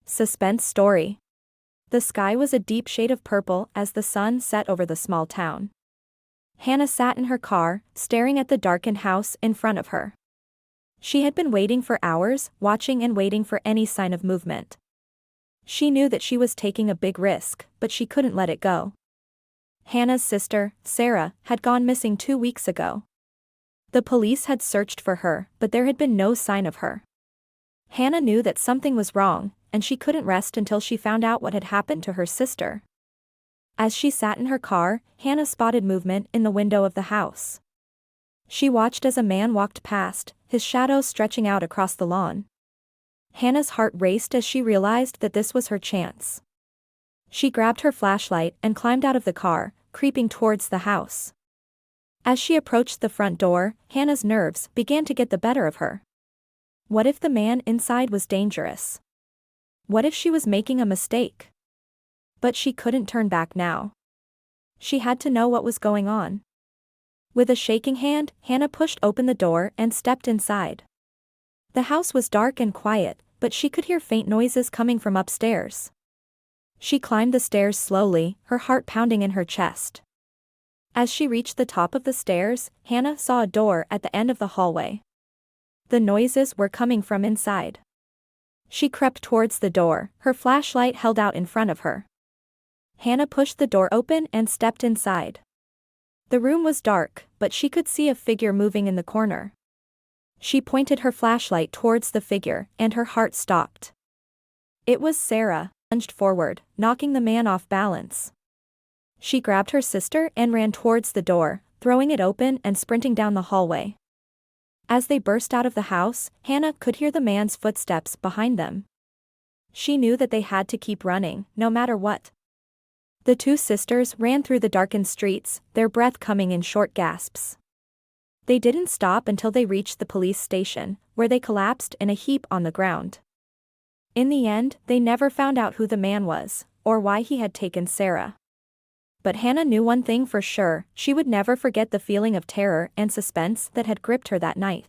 Suspense Story. The sky was a deep shade of purple as the sun set over the small town. Hannah sat in her car, staring at the darkened house in front of her. She had been waiting for hours, watching and waiting for any sign of movement. She knew that she was taking a big risk, but she couldn't let it go. Hannah's sister, Sarah, had gone missing 2 weeks ago. The police had searched for her, but there had been no sign of her. Hannah knew that something was wrong, and she couldn't rest until she found out what had happened to her sister. As she sat in her car, Hannah spotted movement in the window of the house. She watched as a man walked past, his shadow stretching out across the lawn. Hannah's heart raced as she realized that this was her chance. She grabbed her flashlight and climbed out of the car, creeping towards the house. As she approached the front door, Hannah's nerves began to get the better of her. What if the man inside was dangerous? What if she was making a mistake? But she couldn't turn back now. She had to know what was going on. With a shaking hand, Hannah pushed open the door and stepped inside. The house was dark and quiet, but she could hear faint noises coming from upstairs. She climbed the stairs slowly, her heart pounding in her chest. As she reached the top of the stairs, Hannah saw a door at the end of the hallway. The noises were coming from inside. She crept towards the door, her flashlight held out in front of her. Hannah pushed the door open and stepped inside. The room was dark, but she could see a figure moving in the corner. She pointed her flashlight towards the figure, and her heart stopped. It was Sarah, lunged forward, knocking the man off balance. She grabbed her sister and ran towards the door, throwing it open and sprinting down the hallway. As they burst out of the house, Hannah could hear the man's footsteps behind them. She knew that they had to keep running, no matter what. The two sisters ran through the darkened streets, their breath coming in short gasps. They didn't stop until they reached the police station, where they collapsed in a heap on the ground. In the end, they never found out who the man was, or why he had taken Sarah. But Hannah knew one thing for sure: she would never forget the feeling of terror and suspense that had gripped her that night.